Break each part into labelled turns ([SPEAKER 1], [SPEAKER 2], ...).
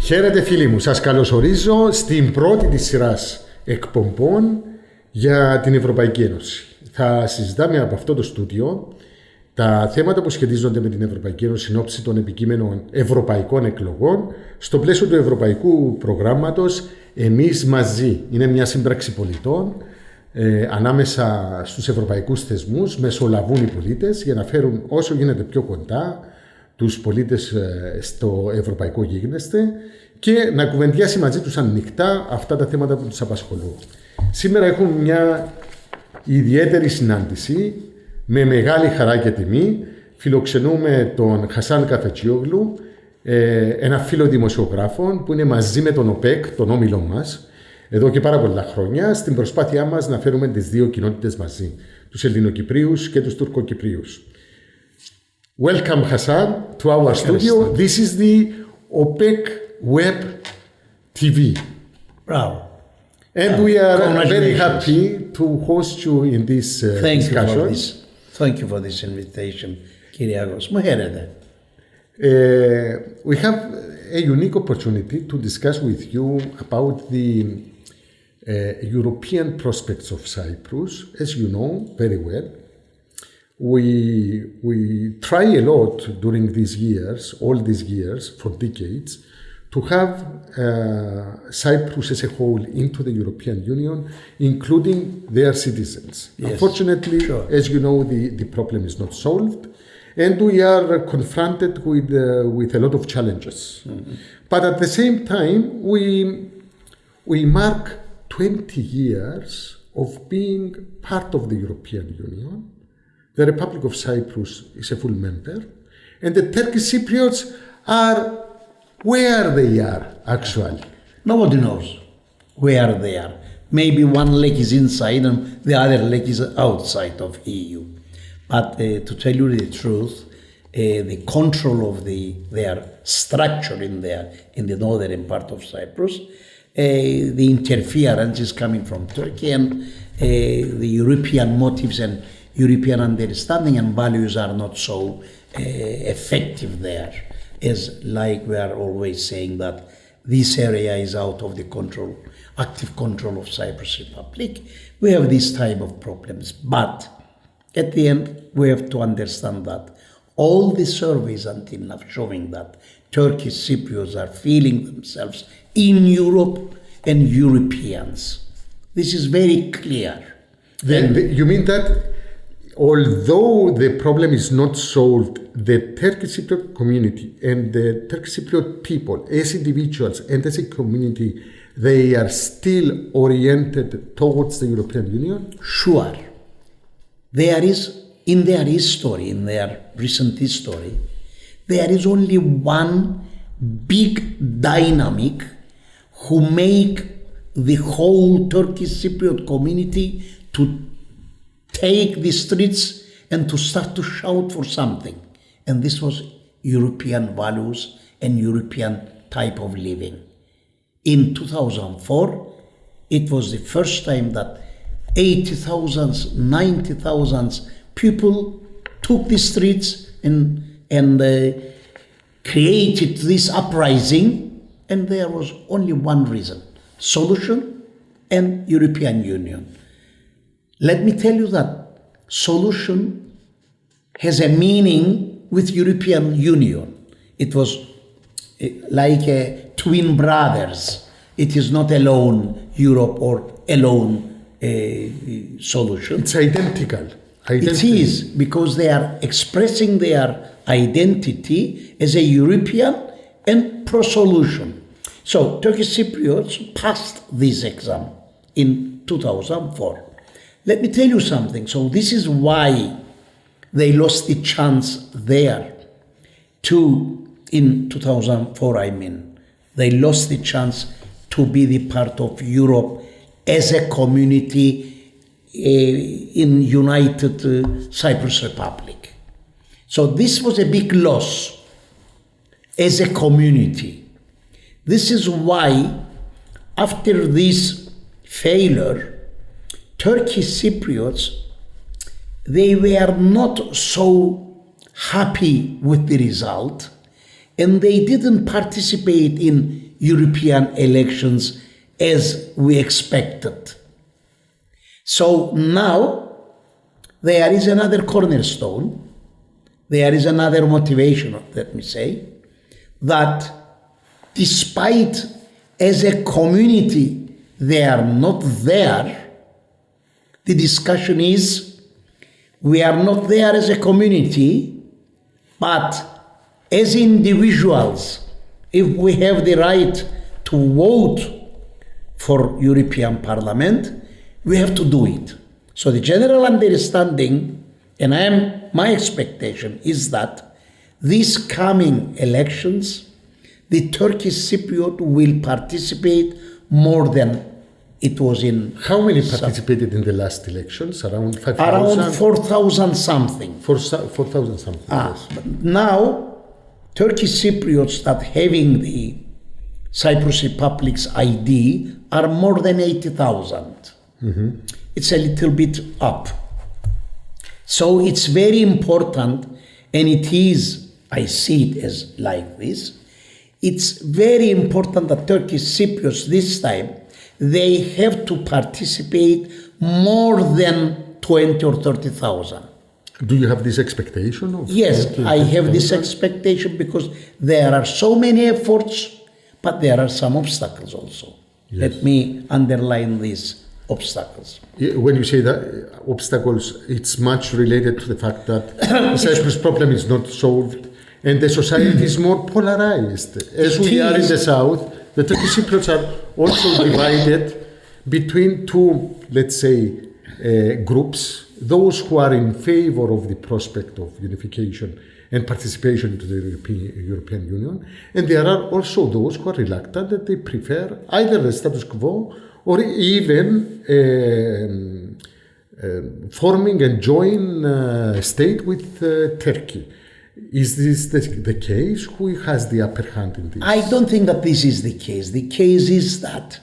[SPEAKER 1] Χαίρετε φίλοι μου, σας καλωσορίζω στην πρώτη της σειράς εκπομπών για την Ευρωπαϊκή Ένωση. Θα συζητάμε από αυτό το στούντιο τα θέματα που σχετίζονται με την Ευρωπαϊκή Ένωση εν ώψη των επικείμενων ευρωπαϊκών εκλογών στο πλαίσιο του ευρωπαϊκού προγράμματος «Εμείς μαζί». Είναι μια σύμπραξη πολιτών ανάμεσα στους ευρωπαϊκούς θεσμούς, μεσολαβούν οι πολίτες για να φέρουν όσο γίνεται πιο κοντά τους πολίτες στο ευρωπαϊκό γίγνεσθε και να κουβεντιάσει μαζί τους ανοιχτά αυτά τα θέματα που τους απασχολούν. Σήμερα έχουμε μια ιδιαίτερη συνάντηση. Με μεγάλη χαρά και τιμή φιλοξενούμε τον Hasan Kahvecioglu, ένα φίλο δημοσιογράφων που είναι μαζί με τον ΟΠΕΚ, τον όμιλο μας, εδώ και πάρα πολλά χρόνια, στην προσπάθειά μας να φέρουμε τις δύο κοινότητες μαζί, τους Ελληνοκυπρίους και τους Τουρκοκυπρίους. Welcome, Hasan, to our studio. This is the OPEC Web TV.
[SPEAKER 2] Bravo.
[SPEAKER 1] And we are very happy to host you in this discussion.
[SPEAKER 2] Thank you for this invitation, Kyriakos. Μου χαίρετε.
[SPEAKER 1] We have a unique opportunity to discuss with you about the European prospects of Cyprus. As you know very well, we try a lot during these years, all these years, for decades, to have Cyprus as a whole into the European Union, including their citizens. Yes, unfortunately, sure. As you know, the problem is not solved, and we are confronted with a lot of challenges. Mm-hmm. But at the same time, we mark 20 years of being part of the European Union. The Republic of Cyprus is a full member, and the Turkish Cypriots are where they are, actually.
[SPEAKER 2] Nobody knows where they are. Maybe one leg is inside and the other leg is outside of EU. But to tell you the truth, the control of their structure in the northern part of Cyprus, the interference is coming from Turkey, and the European motives and European understanding and values are not so effective there. As like we are always saying that this area is out of the control, active control of Cyprus Republic. We have this type of problems, but at the end we have to understand that all the surveys until now showing that Turkish Cypriots are feeling themselves in Europe and Europeans. This is very clear.
[SPEAKER 1] Then you mean that although the problem is not solved, the Turkish Cypriot community and the Turkish Cypriot people, as individuals and as a community, they are still oriented towards the European Union?
[SPEAKER 2] Sure. There is, in their history, in their recent history, there is only one big dynamic who make the whole Turkish Cypriot community to take the streets and to start to shout for something. And this was European values and European type of living. In 2004, it was the first time that 80,000, 90,000 people took the streets and created this uprising, and there was only one reason: solution and European Union. Let me tell you that solution has a meaning with European Union. It was like a twin brothers. It is not alone Europe or alone solution.
[SPEAKER 1] It's identical.
[SPEAKER 2] It is, because they are expressing their identity as a European and pro-solution. So Turkish Cypriots passed this exam in 2004. Let me tell you something. So this is why they lost the chance there in 2004, I mean. They lost the chance to be the part of Europe as a community in United Cyprus Republic. So this was a big loss as a community. This is why after this failure, Turkish Cypriots, they were not so happy with the result, and they didn't participate in European elections as we expected. So now there is another cornerstone, there is another motivation, let me say, that despite as a community they are not there, the discussion is we are not there as a community, but as individuals, if we have the right to vote for European Parliament, we have to do it. So the general understanding, and my expectation is that these coming elections, the Turkish Cypriot will participate more than it was in.
[SPEAKER 1] How many participated in the last elections? Around 5,000?
[SPEAKER 2] Around 4,000 something.
[SPEAKER 1] 4,000 something. Yes.
[SPEAKER 2] But now, Turkish Cypriots that having the Cyprus Republic's ID are more than 80,000. It's a little bit up. So it's very important, and it is, I see it as like this, it's very important that Turkish Cypriots this time, they have to participate more than 20 or 30,000.
[SPEAKER 1] Do you have this expectation?
[SPEAKER 2] Yes, I have this expectation because there are so many efforts, but there are some obstacles also. Yes. Let me underline these obstacles.
[SPEAKER 1] When you say that obstacles, it's much related to the fact that the Cyprus problem is not solved and the society is more polarized. As we are in the south, the Turkish Cypriots are also divided between two, let's say, groups, those who are in favor of the prospect of unification and participation into the European Union, and there are also those who are reluctant, that they prefer either the status quo or even forming a joint state with Turkey. Is this the case? Who has the upper hand in this?
[SPEAKER 2] I don't think that this is the case. The case is that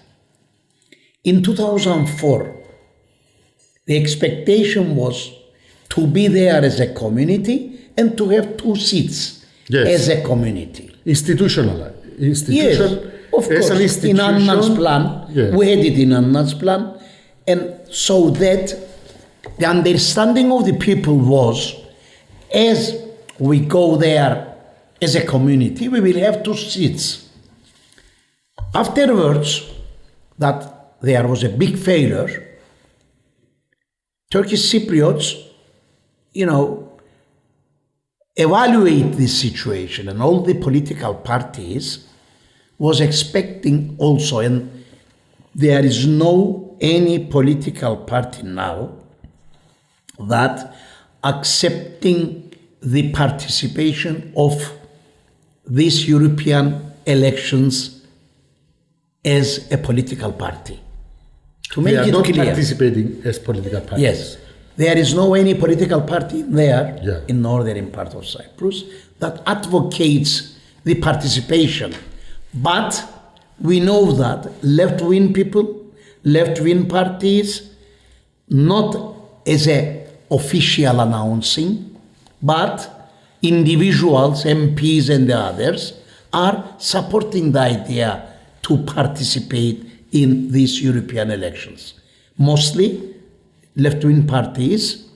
[SPEAKER 2] in 2004, the expectation was to be there as a community and to have 2 seats as a community.
[SPEAKER 1] Institutional.
[SPEAKER 2] Yes, of course. In Annan's Plan, we had it in Annan's Plan, and so that the understanding of the people was, as we go there as a community, we will have 2 seats. Afterwards, that there was a big failure, Turkish Cypriots, evaluate this situation, and all the political parties was expecting also, and there is no any political party now that accepting the participation of these European elections as a political party. To make
[SPEAKER 1] they are
[SPEAKER 2] it
[SPEAKER 1] not
[SPEAKER 2] clear,
[SPEAKER 1] participating as political parties.
[SPEAKER 2] Yes, there is no any political party there in northern part of Cyprus that advocates the participation. But we know that left-wing people, left-wing parties, not as a official announcing, but individuals, MPs and the others, are supporting the idea to participate in these European elections. Mostly left-wing parties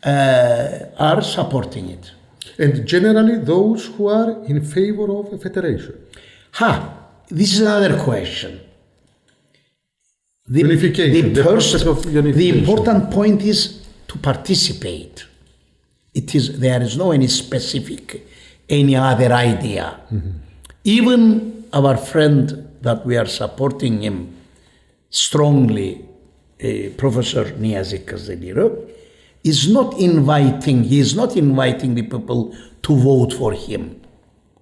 [SPEAKER 2] are supporting it.
[SPEAKER 1] And generally those who are in favor of a federation.
[SPEAKER 2] This is another question.
[SPEAKER 1] Unification, the process of unification.
[SPEAKER 2] The important point is to participate. There is no any specific, any other idea. Even our friend that we are supporting him strongly, Professor Niyazi Kazdeliro, he is not inviting the people to vote for him.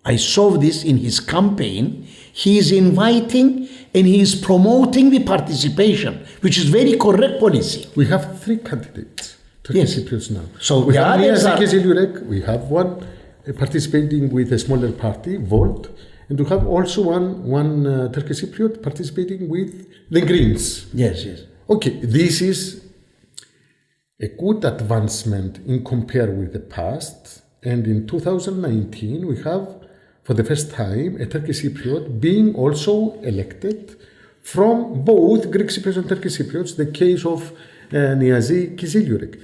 [SPEAKER 2] I saw this in his campaign. He is inviting and he is promoting the participation, which is very correct policy.
[SPEAKER 1] We have 3 candidates, Turkish Cypriots now.
[SPEAKER 2] So
[SPEAKER 1] we have Niyazi Kazdeliro, we have one participating with a smaller party, Volt, and we have also one Turkish Cypriot participating with the Greens.
[SPEAKER 2] Yes.
[SPEAKER 1] Okay, this is a good advancement in compare with the past. And in 2019, we have for the first time, a Turkish Cypriot being also elected from both Greek Cypriots and Turkish Cypriots, the case of Niyazi Kiziliurek.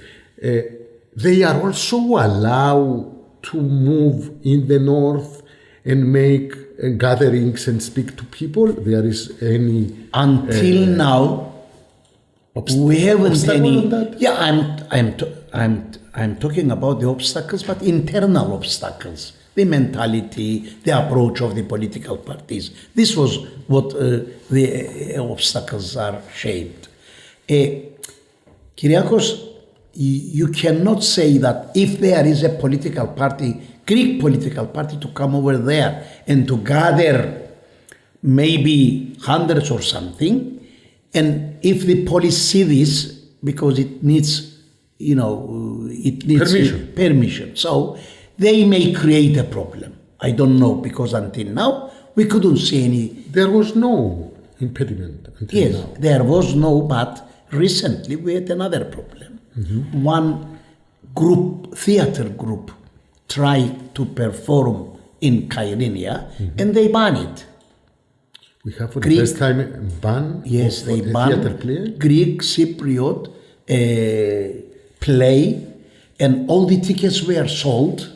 [SPEAKER 1] They are also allowed to move in the north and make gatherings and speak to people. There is any
[SPEAKER 2] until now we haven't any. Yeah, I'm talking about the obstacles, but internal obstacles, the mentality, the approach of the political parties. This was what the obstacles are shaped. Kyriakos, you cannot say that if there is a political party, Greek political party, to come over there and to gather maybe hundreds or something, and if the police see this, because it needs, it needs permission. So they may create a problem. I don't know, because until now we couldn't see any.
[SPEAKER 1] There was no impediment until now.
[SPEAKER 2] There was no, but recently we had another problem. Mm-hmm. One group, theater group, tried to perform in Kyrenia, and they banned it.
[SPEAKER 1] We have for the first time ban.
[SPEAKER 2] Yes, they banned
[SPEAKER 1] theater play.
[SPEAKER 2] Greek Cypriot play, and all the tickets were sold.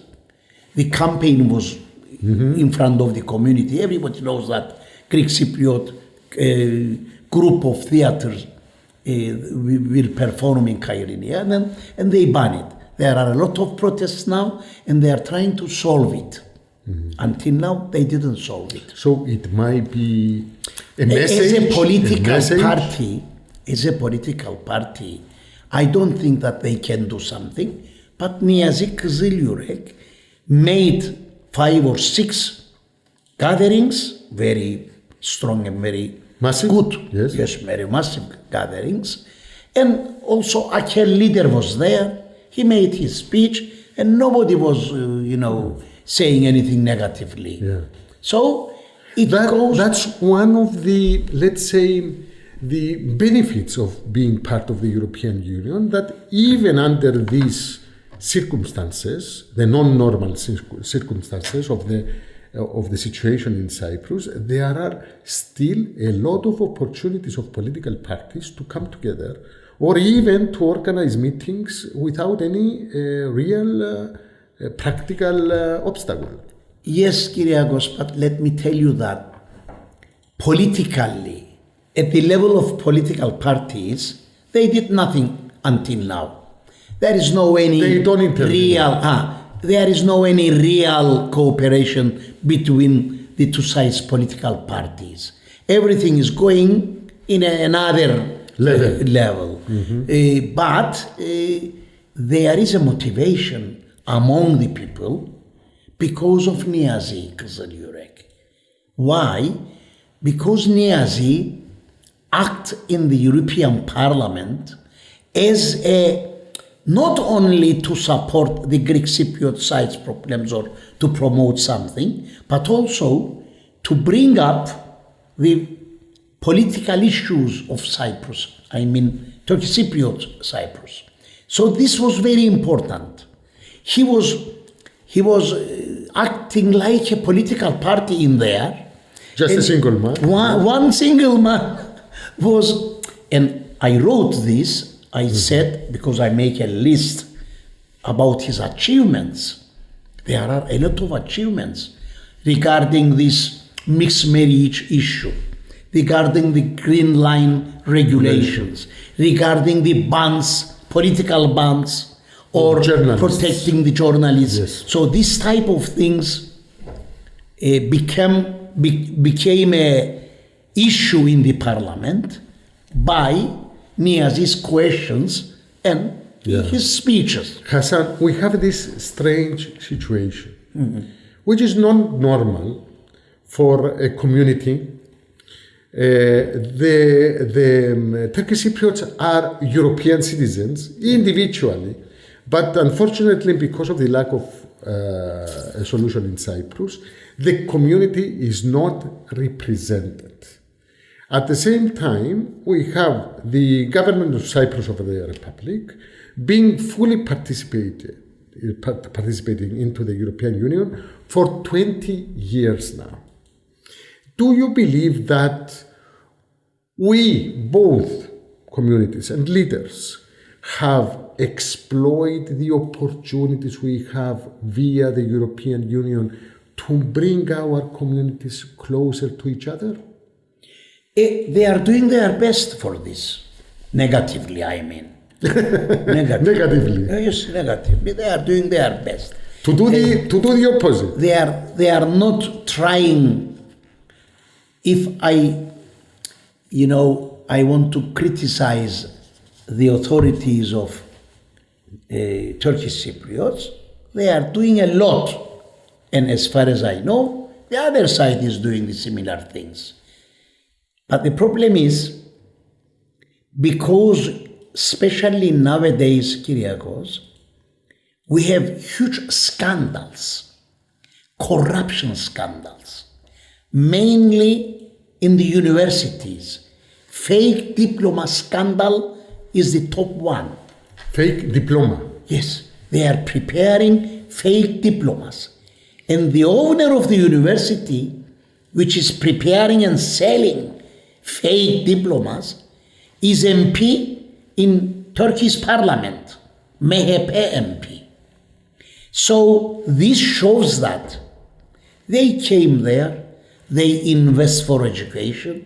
[SPEAKER 2] The campaign was in front of the community. Everybody knows that Greek Cypriot group of theaters will perform in Kyrenia, and they ban it. There are a lot of protests now, and they are trying to solve it. Until now, they didn't solve it.
[SPEAKER 1] So it might be a message.
[SPEAKER 2] As a political party, I don't think that they can do something. But Niyazi Kiziliurek made 5 or 6 gatherings, very strong and very
[SPEAKER 1] massive,
[SPEAKER 2] good.
[SPEAKER 1] Yes,
[SPEAKER 2] very massive gatherings. And also Akel leader was there. He made his speech, and nobody was, saying anything negatively.
[SPEAKER 1] Yeah.
[SPEAKER 2] So that's
[SPEAKER 1] one of the, let's say, the benefits of being part of the European Union, that even under these circumstances, the non-normal circumstances of the situation in Cyprus, there are still a lot of opportunities of political parties to come together, or even to organize meetings without any real practical obstacle.
[SPEAKER 2] Yes, Kyriakos, but let me tell you that politically, at the level of political parties, they did nothing until now. There is no any real cooperation between the two sides' political parties. Everything is going in another level. But there is a motivation among the people because of Niyazi Kiziliurek. Why? Because Niyazi acts in the European Parliament as not only to support the Greek Cypriot side's problems or to promote something, but also to bring up the political issues of Cyprus. I mean, Turkish Cypriot Cyprus. So this was very important. He was acting like a political party in there.
[SPEAKER 1] Just a single man.
[SPEAKER 2] One single man was, and I wrote this. I said, because I make a list about his achievements. There are a lot of achievements regarding this mixed marriage issue, regarding the Green Line regulations, regarding the bans, political bans, or protecting the journalists.
[SPEAKER 1] Yes.
[SPEAKER 2] So this type of things became a issue in the parliament by Niyazi's questions and his speeches.
[SPEAKER 1] Hasan, we have this strange situation, which is not normal for a community. The Turkish Cypriots are European citizens individually, but unfortunately, because of the lack of a solution in Cyprus, the community is not represented. At the same time, we have the government of Cyprus of the Republic being fully participating into the European Union for 20 years now. Do you believe that we, both communities and leaders, have exploited the opportunities we have via the European Union to bring our communities closer to each other?
[SPEAKER 2] They are doing their best for this. Negatively, I mean.
[SPEAKER 1] Negatively.
[SPEAKER 2] Yes, negatively. They are doing their best.
[SPEAKER 1] To do the opposite.
[SPEAKER 2] They are not trying. If I want to criticize the authorities of Turkish Cypriots, they are doing a lot. And as far as I know, the other side is doing the similar things. But the problem is, because especially nowadays, Kyriakos, we have huge scandals, corruption scandals, mainly in the universities. Fake diploma scandal is the top one.
[SPEAKER 1] Fake diploma?
[SPEAKER 2] Yes, they are preparing fake diplomas. And the owner of the university, which is preparing and selling fake diplomas, is MP in Turkish parliament, MHP MP. So this shows that they came there, they invest for education.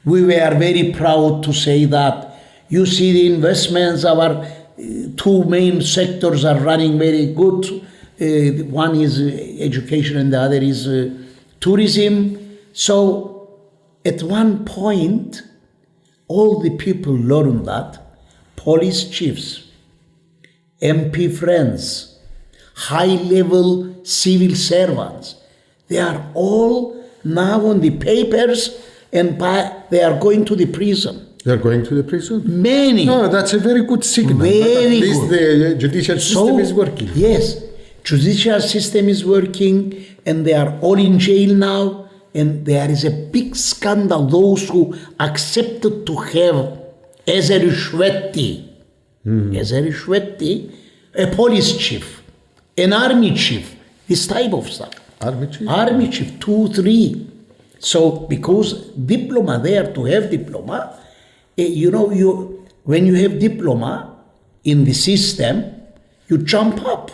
[SPEAKER 2] We were very proud to say that, you see the investments, our two main sectors are running very good. One is education and the other is tourism. So at one point, all the people learned that police chiefs, MP friends, high-level civil servants, they are all now on the papers and they are going to the prison.
[SPEAKER 1] They are going to the prison?
[SPEAKER 2] Many.
[SPEAKER 1] No, that's a very good signal.
[SPEAKER 2] Very
[SPEAKER 1] at least
[SPEAKER 2] good.
[SPEAKER 1] The judicial system is working.
[SPEAKER 2] Yes, judicial system is working and they are all in jail now. And there is a big scandal, those who accepted to have as a rishwetti, a police chief, an army chief, this type of stuff. Army chief, 2, 3. So because diploma there, to have diploma, when you have diploma in the system, you jump up.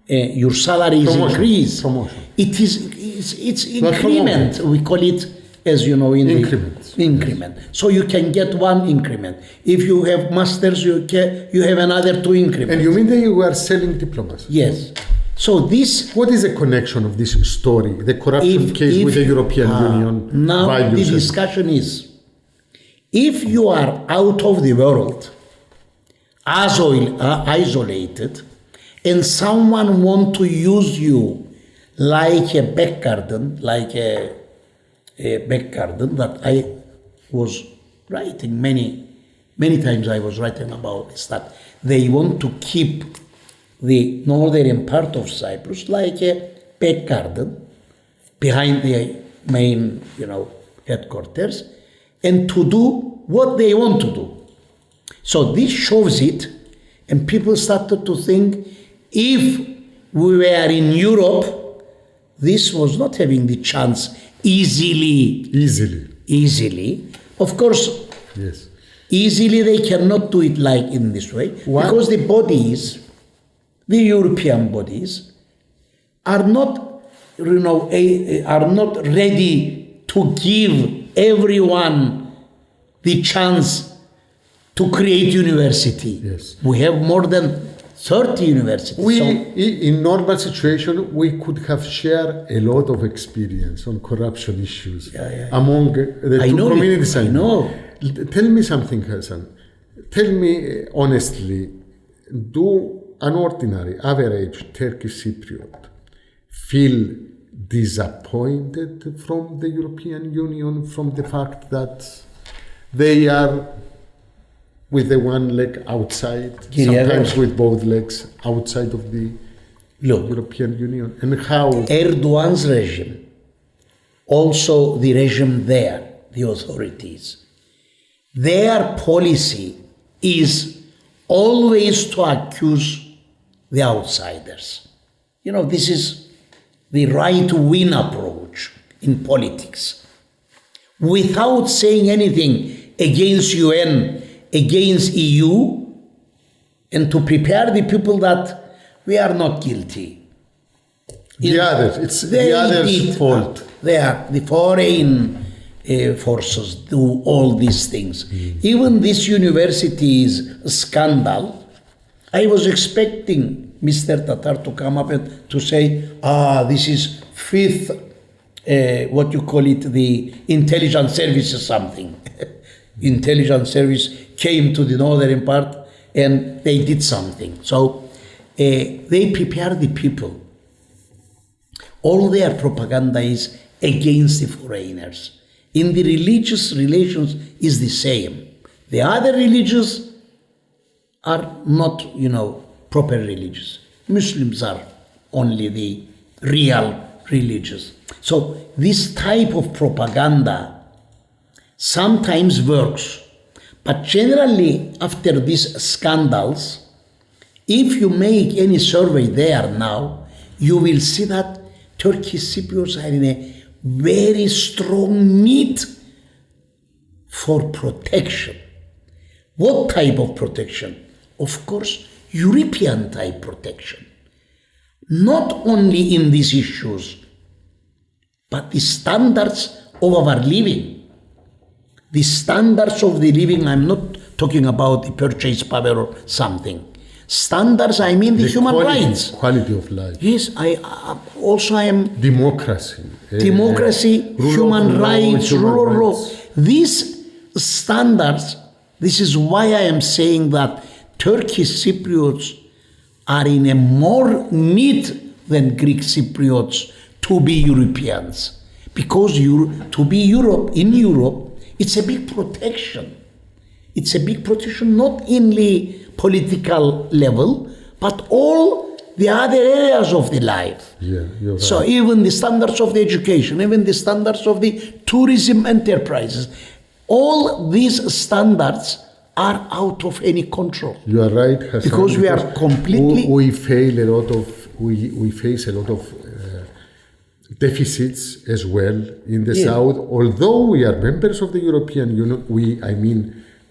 [SPEAKER 2] Your salary is increased.
[SPEAKER 1] Promotion.
[SPEAKER 2] It's increment. We call it, as you know, in increment. Yes. So you can get one increment. If you have masters, you have another 2 increments.
[SPEAKER 1] And you mean that you were selling diplomas?
[SPEAKER 2] Yes. So this.
[SPEAKER 1] What is the connection of this story, the corruption case with the European Union?
[SPEAKER 2] Now the discussion is, if you are out of the world, isolated, and someone want to use you like a back garden, that I was writing many times. I was writing about this, that they want to keep the northern part of Cyprus like a back garden behind the main, headquarters, and to do what they want to do. So this shows it, and people started to think, if we were in Europe, this was not having the chance easily. Of course,
[SPEAKER 1] yes.
[SPEAKER 2] Easily they cannot do it like in this way. What? Because the European bodies, are not, are not ready to give everyone the chance to create university.
[SPEAKER 1] Yes.
[SPEAKER 2] We have more than 30 universities.
[SPEAKER 1] In normal situation, we could have shared a lot of experience on corruption issues among the two communities.
[SPEAKER 2] I know.
[SPEAKER 1] Tell me something, Hasan. Tell me honestly, do an ordinary, average Turkish Cypriot feel disappointed from the European Union, from the fact that they are with the one leg outside, sometimes with both legs outside of the European Union? And how
[SPEAKER 2] Erdogan's regime, also the regime there, the authorities, their policy is always to accuse the outsiders. This is the right-wing approach in politics without saying anything against UN, against EU, and to prepare the people that we are not guilty.
[SPEAKER 1] It's the other's fault.
[SPEAKER 2] The foreign forces do all these things. Even this university's scandal, I was expecting Mr. Tatar to come up and to say, this is fifth, what you call it, the intelligence service or something. Intelligence service came to the northern part and they did something. So they prepare the people. All their propaganda is against the foreigners. In the religious relations is the same. The other religions are not, proper religious. Muslims are only the real religious. So this type of propaganda sometimes works. But generally, after these scandals, if you make any survey there now, you will see that Turkish Cypriots are in a very strong need for protection. What type of protection? Of course, European type protection. Not only in these issues, but the standards of our living. The standards of the living, I'm not talking about the purchase power or something. Standards, I mean the human rights.
[SPEAKER 1] Quality of life.
[SPEAKER 2] Yes, I am...
[SPEAKER 1] Democracy.
[SPEAKER 2] Human rights, rule of law. These standards, this is why I am saying that Turkish Cypriots are in a more need than Greek Cypriots to be Europeans. Because to be in Europe, it's a big protection. It's a big protection not in the political level, but all the other areas of the life.
[SPEAKER 1] Yeah, you're right.
[SPEAKER 2] So even the standards of the education, even the standards of the tourism enterprises, all these standards are out of any control.
[SPEAKER 1] You are right, Hasan.
[SPEAKER 2] Because we are completely...
[SPEAKER 1] We face a lot of deficits as well in the south. Although we are members of the European Union,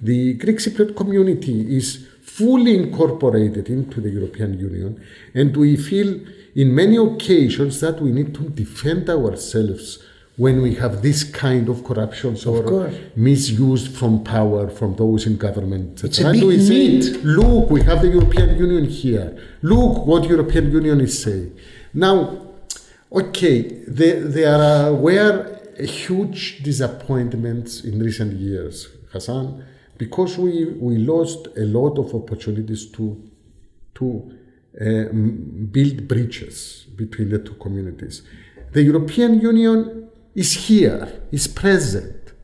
[SPEAKER 1] the Greek Cypriot community is fully incorporated into the European Union, and we feel in many occasions that we need to defend ourselves when we have this kind of corruptions or misuse from power from those in government.
[SPEAKER 2] It's a big need.
[SPEAKER 1] Look, we have the European Union here. Look what the European Union is saying. Now, there were huge disappointments in recent years, Hasan, because we lost a lot of opportunities to build bridges between the two communities. The European Union is here, is present.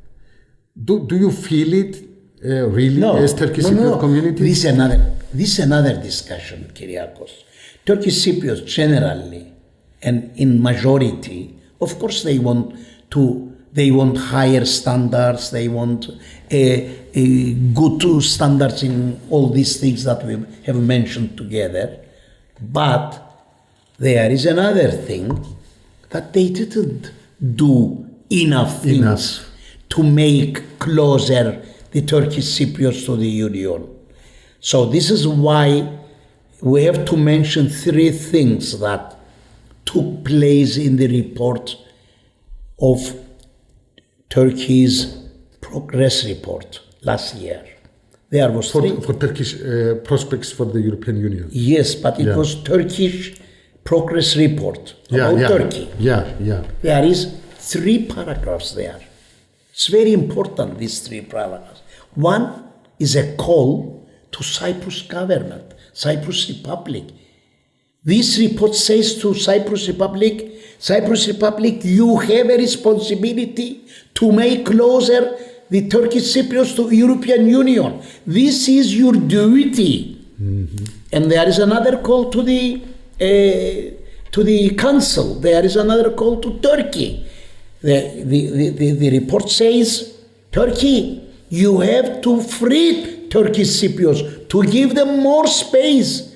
[SPEAKER 1] Do you feel it really as Turkish Cypriot community?
[SPEAKER 2] This is another discussion, Kyriakos. Turkish Cypriots generally, and in majority, of course they want higher standards, they want good standards in all these things that we have mentioned together. But there is another thing, that they didn't do enough things to make closer the Turkish Cypriots to the Union. So this is why we have to mention three things that took place in the report of Turkey's progress report last year. There was
[SPEAKER 1] for Turkish prospects for the European Union.
[SPEAKER 2] Yes, but it was Turkish progress report about Turkey. There is 3 paragraphs there. It's very important, these 3 paragraphs. One is a call to Cyprus government, Cyprus Republic. This report says to Cyprus Republic, you have a responsibility to make closer the Turkish Cypriots to European Union. This is your duty. Mm-hmm. And there is another call to the council. There is another call to Turkey. The report says, Turkey, you have to free Turkish Cypriots, to give them more space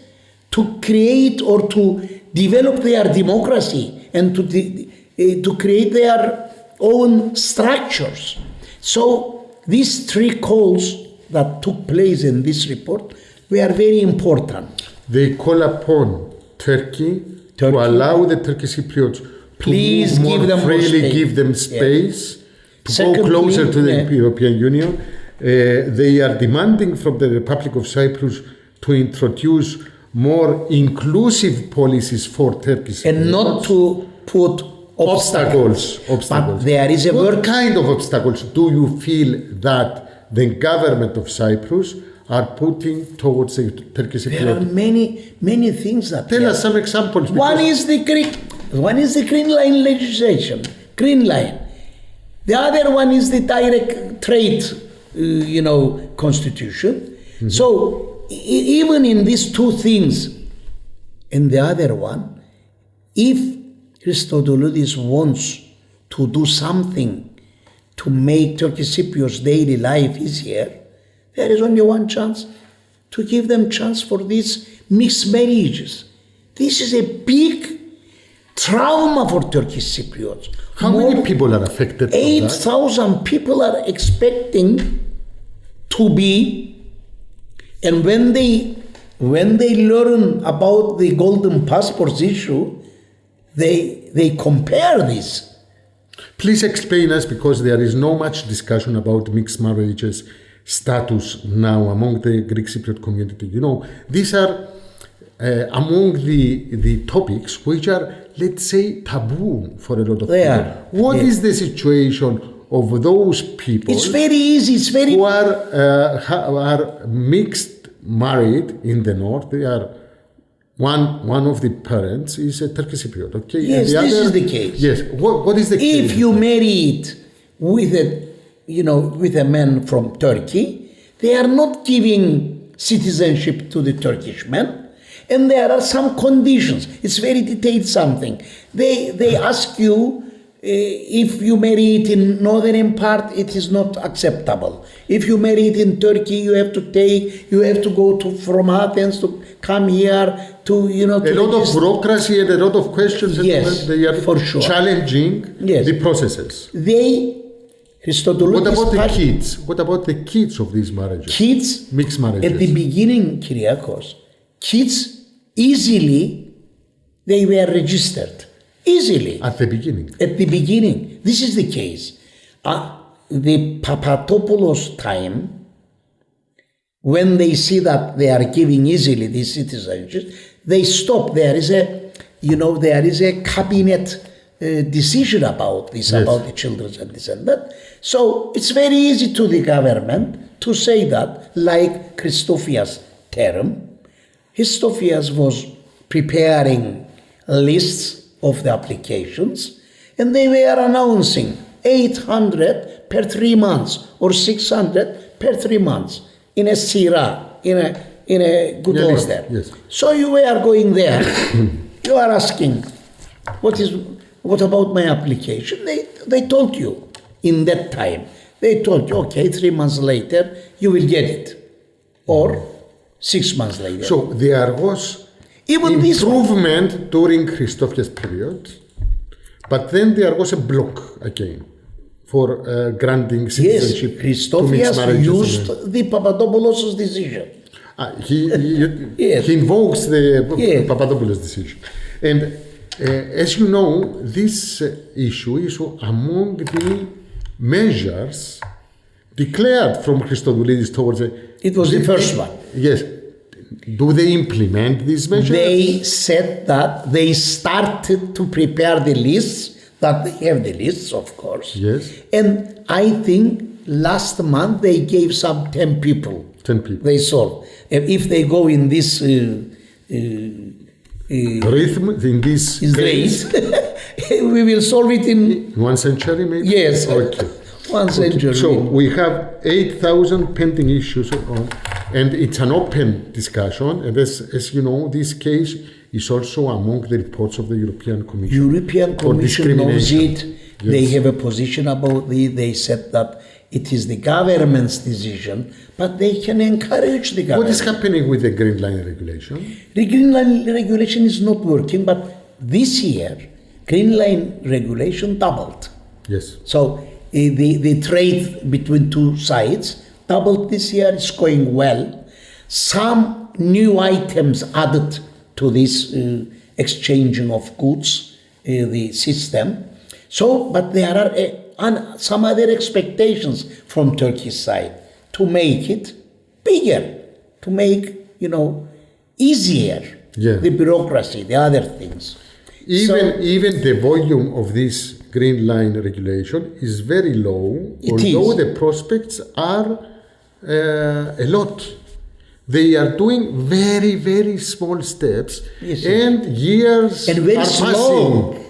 [SPEAKER 2] to create or to develop their democracy. and to create their own structures. So these three calls that took place in this report were very important.
[SPEAKER 1] They call upon Turkey to allow the Turkish Cypriots to
[SPEAKER 2] Please
[SPEAKER 1] move
[SPEAKER 2] give
[SPEAKER 1] more
[SPEAKER 2] them more
[SPEAKER 1] freely,
[SPEAKER 2] space.
[SPEAKER 1] give them space, to
[SPEAKER 2] Secondly,
[SPEAKER 1] go closer to the
[SPEAKER 2] yeah.
[SPEAKER 1] European Union. They are demanding from the Republic of Cyprus to introduce more inclusive policies for Turkish
[SPEAKER 2] And
[SPEAKER 1] Cypriots.
[SPEAKER 2] not to put obstacles. But there is a
[SPEAKER 1] What
[SPEAKER 2] word.
[SPEAKER 1] kind of obstacles do you feel that the government of Cyprus are putting towards the Turkish
[SPEAKER 2] There are
[SPEAKER 1] Cypriot?
[SPEAKER 2] many things that.
[SPEAKER 1] Tell us some examples.
[SPEAKER 2] One is the Green Line legislation, Green Line. The other one is the direct trade, constitution. Mm-hmm. So even in these two things, and the other one, if Christodoulidis wants to do something to make Turkish Cypriots' daily life easier, there is only one chance, to give them chance for these mixed marriages. This is a big trauma for Turkish Cypriots.
[SPEAKER 1] How many people are affected?
[SPEAKER 2] 8,000 people are expecting to be, and when they learn about the golden passports issue, they compare this.
[SPEAKER 1] Please explain us, because there is no much discussion about mixed marriages status now among the Greek Cypriot community. These are among the topics which are, let's say, taboo for a lot of people. What is the situation of those people?
[SPEAKER 2] It's very easy.
[SPEAKER 1] Who are mixed married in the north. They are one of the parents is a Turkish Cypriot. Okay.
[SPEAKER 2] Yes, this is the case.
[SPEAKER 1] Yes. What is the case?
[SPEAKER 2] If you marry it with a man from Turkey, they are not giving citizenship to the Turkish man. And there are some conditions. It's very detailed something. They ask you if you marry it in northern part, it is not acceptable. If you marry it in Turkey, you have to go from Athens to come here to
[SPEAKER 1] a lot of bureaucracy and a lot of questions.
[SPEAKER 2] Yes,
[SPEAKER 1] they are
[SPEAKER 2] for sure.
[SPEAKER 1] Challenging the processes. What about the kids? What about the kids of these marriages?
[SPEAKER 2] Kids,
[SPEAKER 1] mixed marriages.
[SPEAKER 2] At the beginning, Kyriakos, kids easily they were registered. Easily.
[SPEAKER 1] At the beginning.
[SPEAKER 2] At the beginning. This is the case. The Papadopoulos time, when they see that they are giving easily these citizenship, they stop. There is a cabinet decision about this, about the children and this and that. So it's very easy to the government to say that, like Christofias' term, Christofias was preparing lists of the applications, and they were announcing 800 per 3 months or 600 per 3 months in a sira, in a good order.
[SPEAKER 1] Yes.
[SPEAKER 2] So you were going there, you are asking, what about my application? They told you in that time. They told you, okay, 3 months later you will get it, or 6 months later.
[SPEAKER 1] So there was
[SPEAKER 2] even
[SPEAKER 1] improvement during Christofias' period, but then there was a block again for granting citizenship.
[SPEAKER 2] Yes, Christofias used the Papadopoulos' decision.
[SPEAKER 1] He invokes the Papadopoulos decision. And as you know, this issue is among the measures declared from Christodoulidis towards
[SPEAKER 2] it was the first one.
[SPEAKER 1] Yes. Do they implement these measures?
[SPEAKER 2] They said that they started to prepare the lists, that they have the lists, of course.
[SPEAKER 1] Yes.
[SPEAKER 2] And I think last month they gave some 10 people.
[SPEAKER 1] 10 people.
[SPEAKER 2] They solved. If they go in this
[SPEAKER 1] rhythm, in this
[SPEAKER 2] race, we will solve it in
[SPEAKER 1] 1 century, maybe?
[SPEAKER 2] Yes.
[SPEAKER 1] Okay.
[SPEAKER 2] 1 century.
[SPEAKER 1] So we have 8,000 pending issues, and it's an open discussion. And as you know, this case is also among the reports of the European Commission.
[SPEAKER 2] European Commission knows it.
[SPEAKER 1] Yes.
[SPEAKER 2] They have a position about it. They said that it is the government's decision, but they can encourage the government.
[SPEAKER 1] What is happening with the Green Line regulation?
[SPEAKER 2] The Green Line regulation is not working, but this year Green Line regulation doubled.
[SPEAKER 1] Yes.
[SPEAKER 2] So the trade between two sides doubled this year. It's going well. Some new items added to this exchanging of goods, the system. So, but there are some other expectations from Turkish side to make it bigger, to make, easier the bureaucracy, the other things.
[SPEAKER 1] Even the volume of this Green Line regulation is very low, although the prospects are a lot. They are doing very, very small steps, and years
[SPEAKER 2] and very
[SPEAKER 1] are
[SPEAKER 2] slow.
[SPEAKER 1] passing.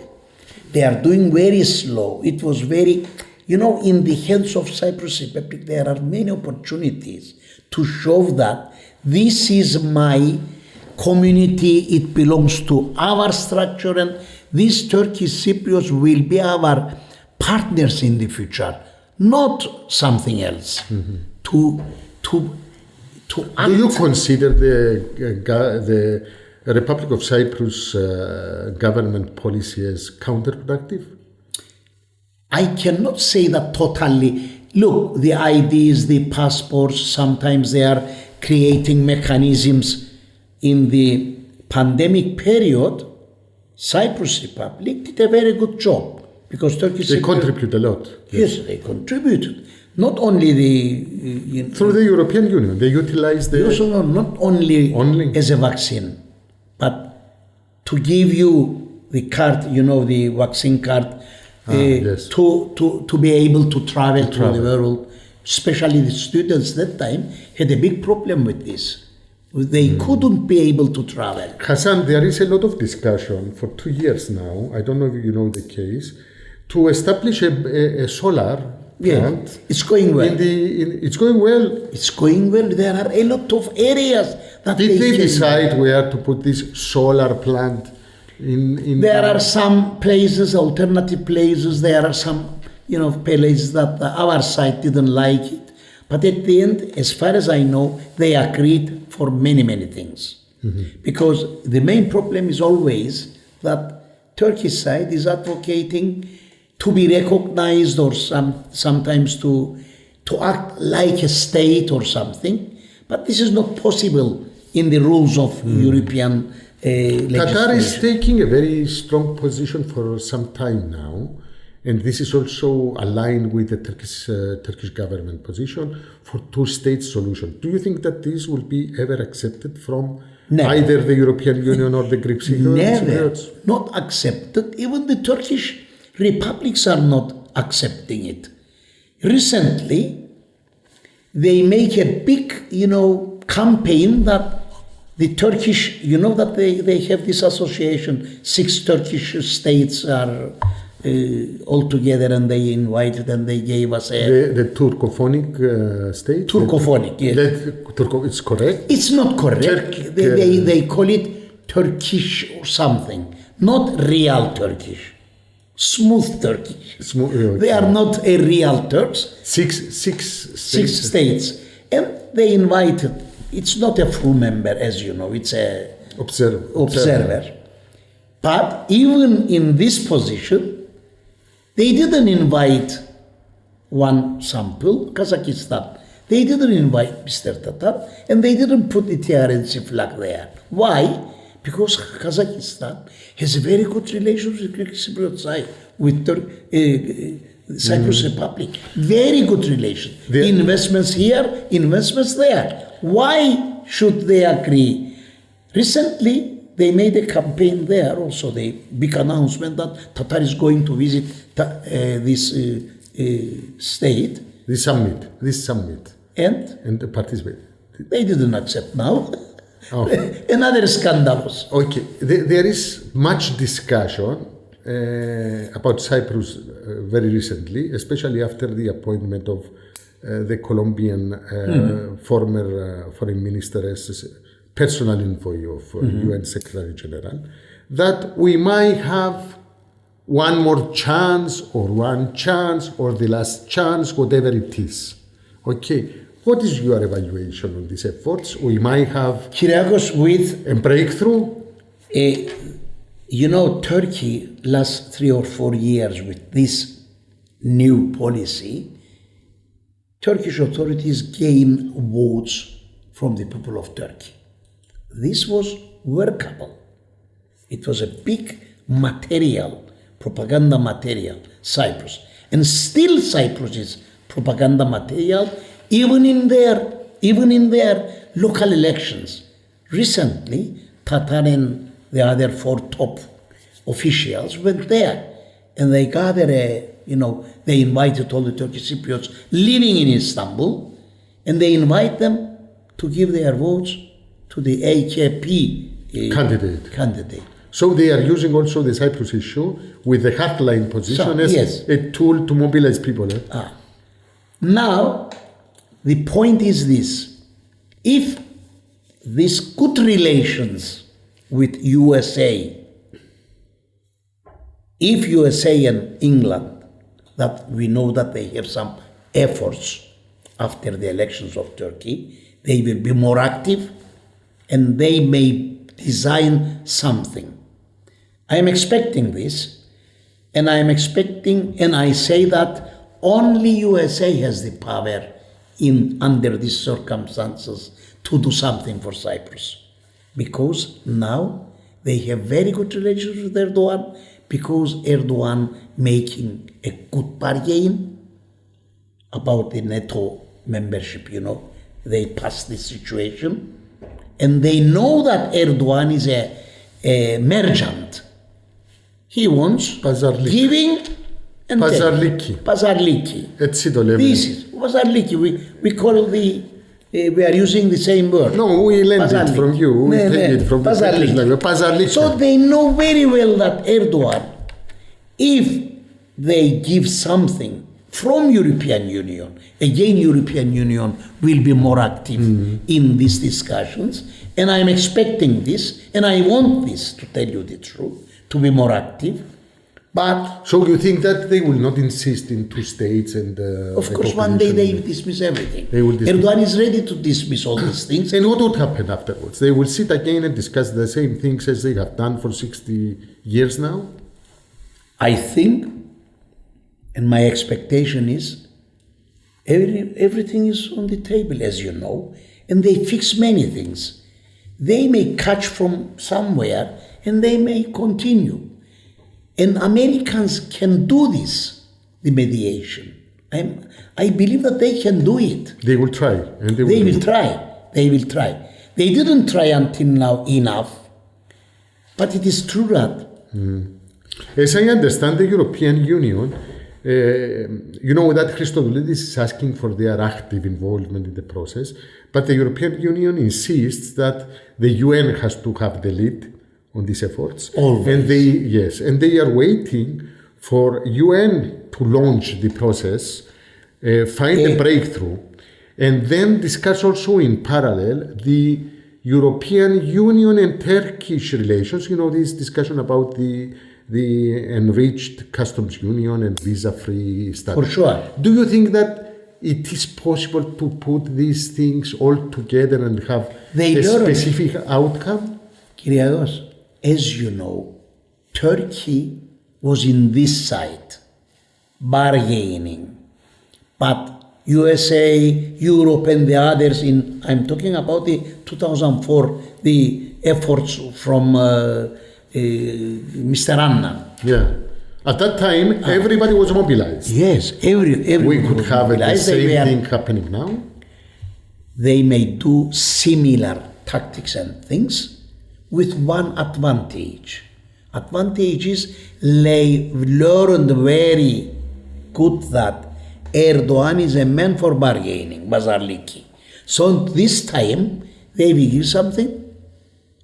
[SPEAKER 2] They are doing very slow. It was very, in the hands of Cyprus Republic, there are many opportunities to show that this is my community, it belongs to our structure, and these Turkish Cypriots will be our partners in the future, not something else. Do
[SPEAKER 1] you consider the Republic of Cyprus government policy as counterproductive?
[SPEAKER 2] I cannot say that totally. Look, the IDs, the passports, sometimes they are creating mechanisms. In the pandemic period, Cyprus Republic did a very good job because Turkish
[SPEAKER 1] They contribute a lot.
[SPEAKER 2] Yes, they contributed. Not only
[SPEAKER 1] through the European Union, they utilize the...
[SPEAKER 2] Also, not only as a vaccine, but to give you the card, the vaccine card, to be able to travel through the world. Especially the students that time had a big problem with this. They couldn't be able to travel.
[SPEAKER 1] Hasan, there is a lot of discussion for 2 years now, I don't know if you know the case, to establish a solar plant.
[SPEAKER 2] It's going well.
[SPEAKER 1] It's going well.
[SPEAKER 2] It's going well. There are a lot of areas that
[SPEAKER 1] Did they decide where to put this solar plant?
[SPEAKER 2] There are some places, alternative places. There are some, places that our side didn't like it. But at the end, as far as I know, they agreed for many, many things. Because the main problem is always that Turkish side is advocating to be recognized or sometimes to act like a state or something. But this is not possible in the rules of European legislation.
[SPEAKER 1] Qatar is taking a very strong position for some time now. And this is also aligned with the Turkish government position for two-state solution. Do you think that this will be ever accepted from either the European Union or the Greek Cypriots?
[SPEAKER 2] Never, not accepted. Even the Turkish republics are not accepting it. Recently, they make a big, campaign that the Turkish, that they have this association, 6 Turkish states are all together, and they invited and they gave us
[SPEAKER 1] the Turcophonic state?
[SPEAKER 2] Turcophonic, yes.
[SPEAKER 1] It's correct?
[SPEAKER 2] It's not correct. They call it Turkish or something. Not real Turkish. Smooth Turkish. They are not a real Turks.
[SPEAKER 1] Six
[SPEAKER 2] states. And they invited, it's not a full member, as you know, it's a observer. But even in this position, they didn't invite one sample, Kazakhstan. They didn't invite Mr. Tatar, and they didn't put the TRNC flag there. Why? Because Kazakhstan has a very good relationship with Greek Cypriot side, with Cyprus Republic. Very good relation. Investments here, investments there. Why should they agree? Recently, they made a campaign there also, the big announcement that Tatar is going to visit this state.
[SPEAKER 1] This summit. And participate.
[SPEAKER 2] They didn't accept now.
[SPEAKER 1] Oh.
[SPEAKER 2] Another scandalous.
[SPEAKER 1] Okay, there is much discussion about Cyprus very recently, especially after the appointment of the Colombian former foreign minister as personal envoy of UN Secretary General, that we might have one more chance or the last chance, whatever it is. Okay, what is your evaluation on these efforts? We might have
[SPEAKER 2] Kyriakos, with
[SPEAKER 1] a breakthrough?
[SPEAKER 2] You know, Turkey, last 3 or 4 years with this new policy, Turkish authorities gain votes from the people of Turkey. This was workable. It was a big material, propaganda material, Cyprus. And still Cyprus is propaganda material, even in their local elections. Recently, Tatar and the other 4 top officials went there, and they gathered they invited all the Turkish Cypriots living in Istanbul, and they invite them to give their votes to the AKP candidate.
[SPEAKER 1] So they are using also the Cyprus issue with the hardline position as a tool to mobilize people.
[SPEAKER 2] Now, the point is this. If these good relations with USA, if USA and England, that we know that they have some efforts after the elections of Turkey, they will be more active and they may design something. I am expecting this, and I say that only USA has the power under these circumstances to do something for Cyprus. Because now they have very good relations with Erdogan, because Erdogan making a good bargain about the NATO membership, They passed this situation, and they know that Erdogan is a merchant. He wants giving and taking. Pazarliki. This is Pazarliki. We call we are using the same word.
[SPEAKER 1] No, we lend it from you. We take it from the Turkish language. Pazarliki.
[SPEAKER 2] So they know very well that Erdogan, if they give something from European Union, again European Union will be more active in these discussions. And I'm expecting this, and I want this, to tell you the truth, to be more active. But
[SPEAKER 1] so you think that they will not insist in 2 states and
[SPEAKER 2] of course one day they will dismiss everything. Erdogan is ready to dismiss all these things.
[SPEAKER 1] And what would happen afterwards? They will sit again and discuss the same things as they have done for 60 years now?
[SPEAKER 2] I think, and my expectation is, everything is on the table, as you know, and they fix many things. They may catch from somewhere and they may continue. And Americans can do this, the mediation. I believe that they can do it.
[SPEAKER 1] They will try. And
[SPEAKER 2] they will try. They will try. They didn't try until now enough, but it is true that.
[SPEAKER 1] As I understand the European Union, that Christodoulidis is asking for their active involvement in the process, but the European Union insists that the UN has to have the lead on these efforts.
[SPEAKER 2] Always.
[SPEAKER 1] And they are waiting for UN to launch the process, find a breakthrough, and then discuss also in parallel the European Union and Turkish relations. This discussion about the enriched customs union and visa-free status.
[SPEAKER 2] For sure.
[SPEAKER 1] Do you think that it is possible to put these things all together and have a specific outcome?
[SPEAKER 2] Kyriakos, as you know, Turkey was in this side, bargaining. But USA, Europe and the others, I'm talking about the 2004, the efforts from Mr. Annan.
[SPEAKER 1] Yeah. At that time, everybody was mobilized.
[SPEAKER 2] Yes, everybody
[SPEAKER 1] we could
[SPEAKER 2] was
[SPEAKER 1] have
[SPEAKER 2] mobilized.
[SPEAKER 1] The same thing happening now.
[SPEAKER 2] They may do similar tactics and things with one advantage. Advantage is they learned very good that Erdogan is a man for bargaining, Bazarliki. So this time, they will give something.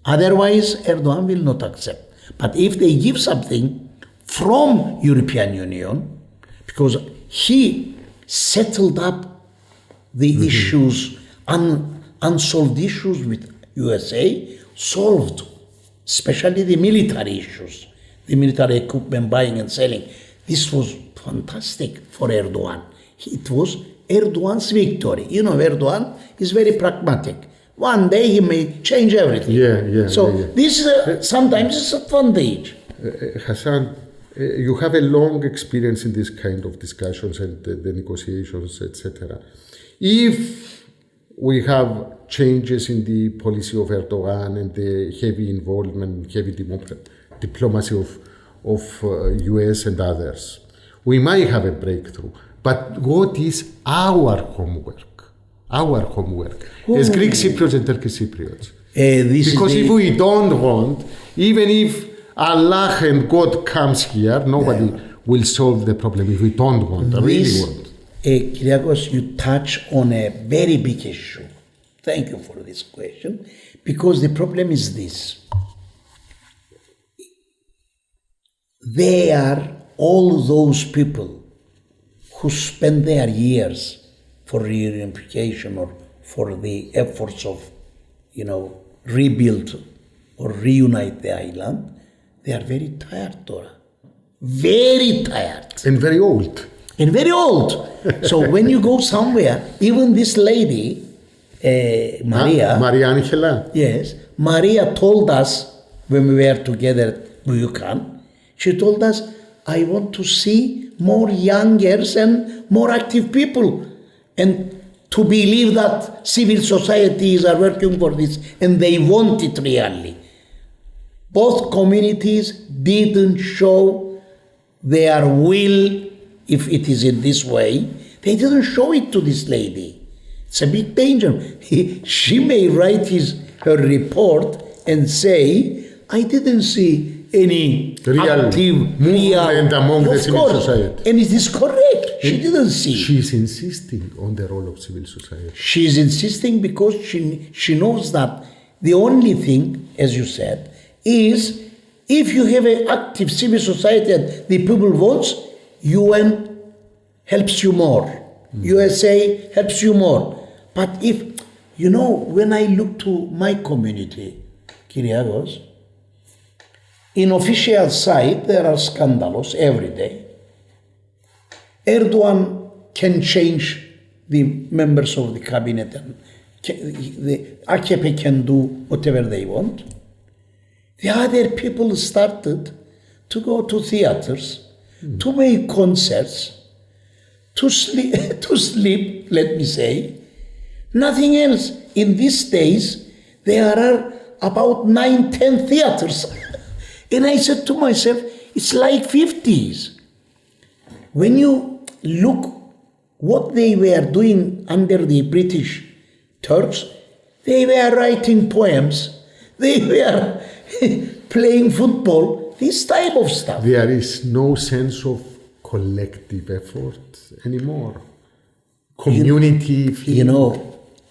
[SPEAKER 2] Otherwise, Erdogan will not accept. But if they give something from European Union, because he settled up the issues, unsolved issues with USA, solved, especially the military issues, the military equipment buying and selling. This was fantastic for Erdogan. It was Erdogan's victory. Erdogan is very pragmatic. one day he may change everything. This is sometimes it's advantage.
[SPEAKER 1] Hasan, you have a long experience in this kind of discussions and the negotiations, etc. If we have changes in the policy of Erdogan and the heavy involvement, heavy diplomacy of US and others, we might have a breakthrough. But what is our homework? Our homework as Greek Cypriots and Turkish Cypriots. Because if we don't want, even if Allah and God comes here, nobody will solve the problem if we don't want, really want.
[SPEAKER 2] Kyriakos, you touch on a very big issue. Thank you for this question. Because the problem is this. They are all those people who spend their years for reunification or for the efforts of, rebuild or reunite the island, they are very tired, Dora. Very tired.
[SPEAKER 1] And very old.
[SPEAKER 2] So when you go somewhere, even this lady, Maria.
[SPEAKER 1] Maria Angela.
[SPEAKER 2] Yes. Maria told us when we were together, she told us, I want to see more youngers and more active people. And to believe that civil societies are working for this and they want it really. Both communities didn't show their will, if it is in this way. They didn't show it to this lady. It's a big danger. She may write her report and say, I didn't see any active
[SPEAKER 1] movement among the civil society.
[SPEAKER 2] And it is correct. She didn't see.
[SPEAKER 1] She's insisting on the role of civil society.
[SPEAKER 2] She's insisting because she knows that the only thing, as you said, is if you have an active civil society and the people votes, UN helps you more. USA helps you more. But if, when I look to my community, Kyriakos, in official side, there are scandals every day. Erdogan can change the members of the cabinet and the AKP can do whatever they want. The other people started to go to theaters, to make concerts, to sleep, let me say. Nothing else. In these days, there are about 9-10 theaters. And I said to myself, it's like 50s. When you look what they were doing under the British Turks, they were writing poems, they were playing football, this type of stuff.
[SPEAKER 1] There is no sense of collective effort anymore. Community.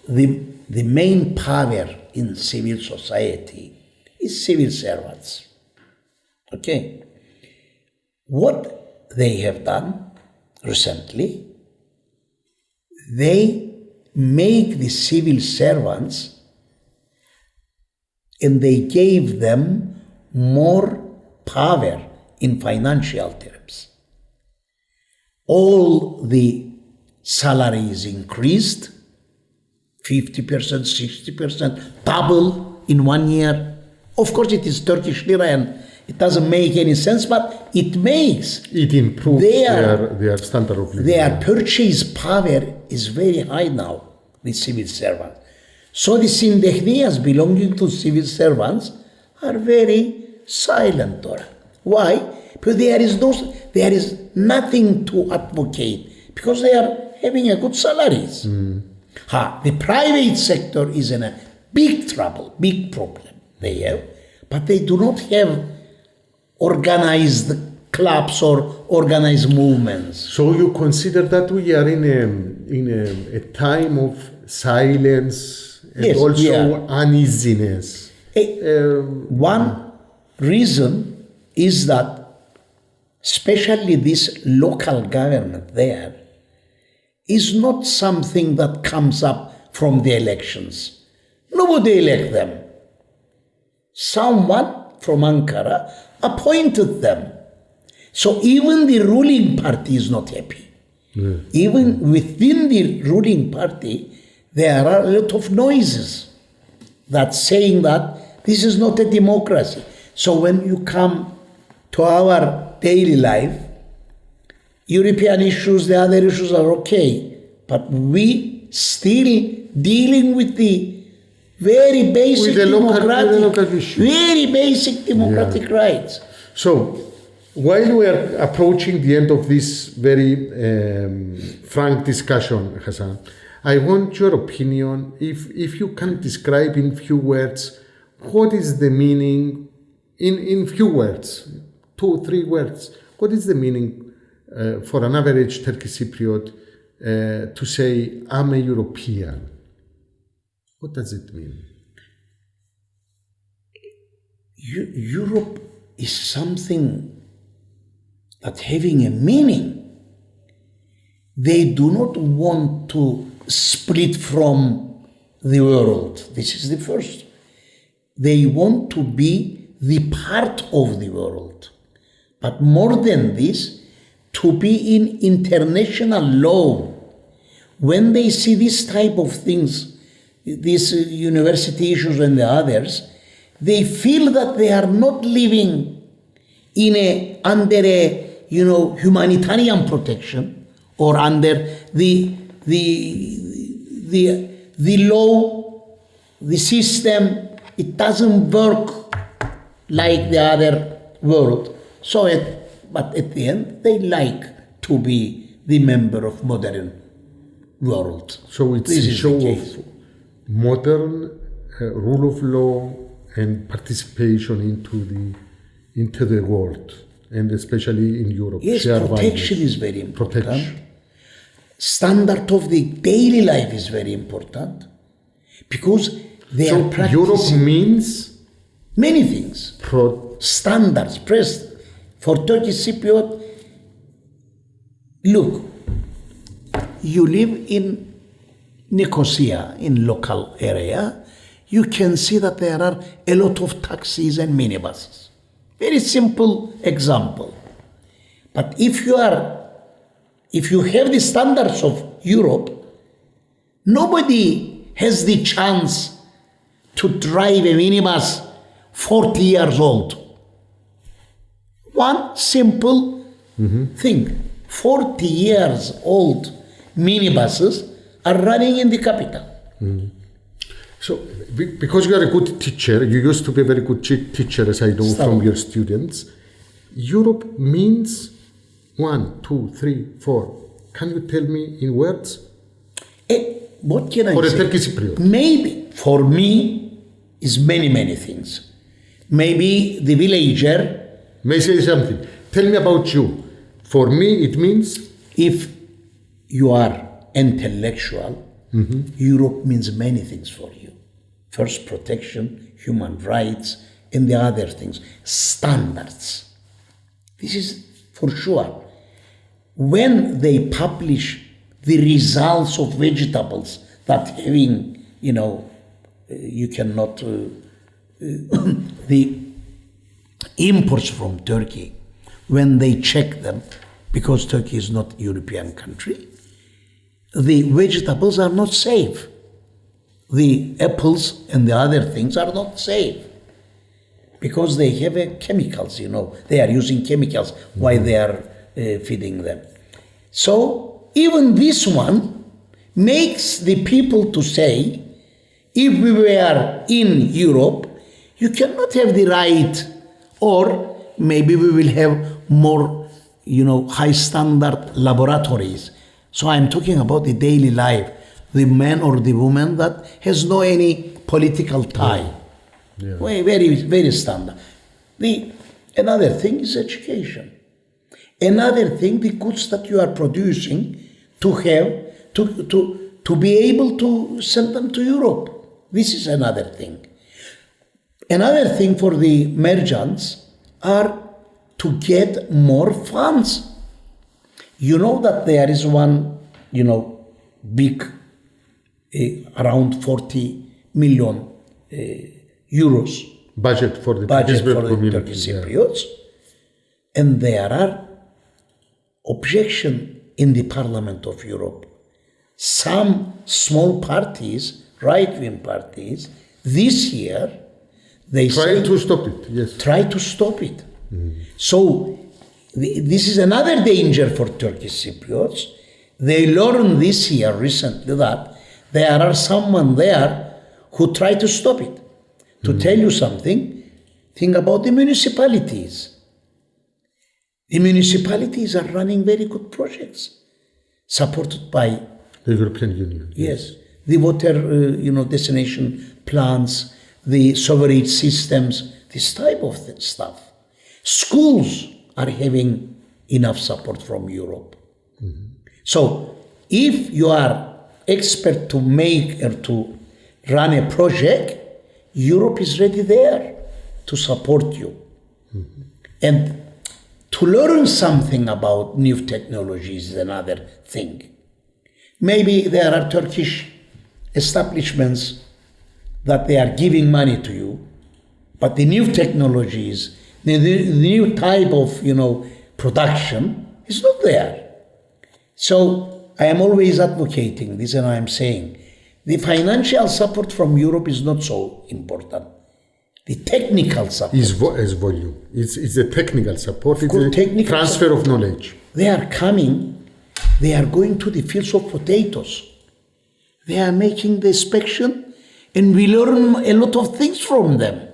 [SPEAKER 2] The main power in civil society is civil servants. Okay. What they have done recently, they make the civil servants and they gave them more power in financial terms. All the salaries increased, 50%, 60%, double in 1 year. Of course, it is Turkish lira and it doesn't make any sense, but it makes.
[SPEAKER 1] It improves their standard of living.
[SPEAKER 2] Their purchase power is very high now, the civil servants. So the syndechnias belonging to civil servants are very silent. Why? Because there is nothing to advocate, because they are having a good salaries. The private sector is in a big trouble, big problem they have, but they do not have organized clubs or organized movements.
[SPEAKER 1] So you consider that we are in a time of silence and also uneasiness.
[SPEAKER 2] One reason is that especially this local government there is not something that comes up from the elections. Nobody elect them. Someone from Ankara appointed them. So even the ruling party is not happy. Even within the ruling party, there are a lot of noises. that's saying that this is not a democracy. So when you come to our daily life, European issues, the other issues are okay, but we still dealing with the very basic democratic rights.
[SPEAKER 1] So, while we are approaching the end of this very frank discussion, Hasan, I want your opinion. If you can describe in few words, what is the meaning, in few words, 2, 3 words, what is the meaning for an average Turkish Cypriot to say, I'm a European? What does it mean?
[SPEAKER 2] Europe is something that having a meaning. They do not want to split from the world. This is the first. They want to be the part of the world. But more than this, to be in international law. When they see this type of things, these university issues and the others, they feel that they are not living under a humanitarian protection or under the law, the system. It doesn't work like the other world. But at the end, they like to be the member of modern world.
[SPEAKER 1] So it's a show of modern rule of law and participation into the world, and especially in Europe.
[SPEAKER 2] Yes, protection is very important.
[SPEAKER 1] Protection.
[SPEAKER 2] Standard of the daily life is very important because they are practicing.
[SPEAKER 1] Europe means
[SPEAKER 2] many things. Standards, for Turkish Cypriot. Look, you live in Nicosia, in local area, you can see that there are a lot of taxis and minibuses. Very simple example. But if you have the standards of Europe, nobody has the chance to drive a minibus 40 years old. One simple thing. 40 years old minibuses are running in the capital.
[SPEAKER 1] So, because you are a good teacher, you used to be a very good teacher, as I know from your students. Europe means 1, 2, 3, 4. Can you tell me in words?
[SPEAKER 2] What can I say?
[SPEAKER 1] For a Turkish Cypriot.
[SPEAKER 2] Maybe, for me, is many things. Maybe the villager
[SPEAKER 1] may say something. Tell me about you. For me, it means?
[SPEAKER 2] If you are intellectual, Europe means many things for you. First, protection, human rights, and the other things. Standards. This is for sure. When they publish the results of vegetables that having, you cannot, the imports from Turkey, when they check them, because Turkey is not a European country, the vegetables are not safe. The apples and the other things are not safe because they have chemicals, They are using chemicals while they are feeding them. So even this one makes the people to say, if we were in Europe, you cannot have the right, or maybe we will have more, high standard laboratories. So I'm talking about the daily life, the man or the woman that has no any political tie. Yeah. Very, very standard. Another thing is education. Another thing, the goods that you are producing to have, to be able to send them to Europe. This is another thing. Another thing for the merchants are to get more funds. You know that there is one, big, around 40 million euros
[SPEAKER 1] budget for the
[SPEAKER 2] Turkish Cypriots, and there are objection in the Parliament of Europe. Some small parties, right-wing parties, This year, they
[SPEAKER 1] Trying to stop it, yes.
[SPEAKER 2] try to stop it. So this is another danger for Turkish Cypriots. They learned this year recently that there are someone there who try to stop it. To tell you something, think about the municipalities. The municipalities are running very good projects, supported by
[SPEAKER 1] The European Union.
[SPEAKER 2] yes, the water, destination plans, the sewerage systems, this type of stuff. Schools are having enough support from Europe. So, if you are expert to make or to run a project, Europe is ready there to support you. And to learn something about new technologies is another thing. Maybe there are Turkish establishments that they are giving money to you, but the new technologies, the new type of production is not there. So I am always advocating this, and I am saying the financial support from Europe is not so important. The technical support
[SPEAKER 1] Is volume. It's a technical support. It's a
[SPEAKER 2] technical
[SPEAKER 1] transfer of knowledge.
[SPEAKER 2] They are coming, they are going to the fields of potatoes. They are making the inspection, and we learn a lot of things from them.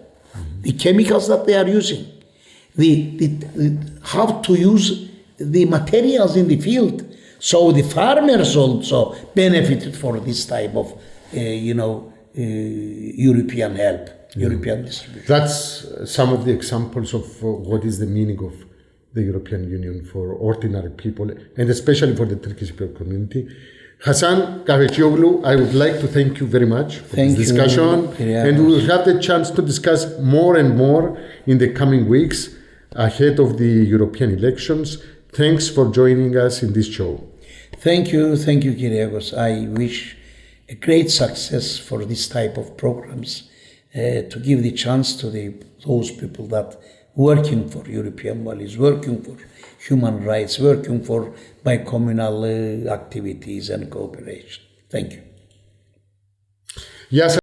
[SPEAKER 2] The chemicals that they are using, the how to use the materials in the field. So the farmers also benefited for this type of, European help, European distribution.
[SPEAKER 1] That's some of the examples of what is the meaning of the European Union for ordinary people, and especially for the Turkish Cypriot community. Hasan Kahvecioglu, I would like to thank you very much for this discussion. And we will have the chance to discuss more and more in the coming weeks ahead of the European elections. Thanks for joining us in this show.
[SPEAKER 2] Thank you, Kyriakos. I wish a great success for this type of programs to give the chance to those people that working for European values, working for human rights, working for bi-communal activities and cooperation. Thank you.
[SPEAKER 1] Yes.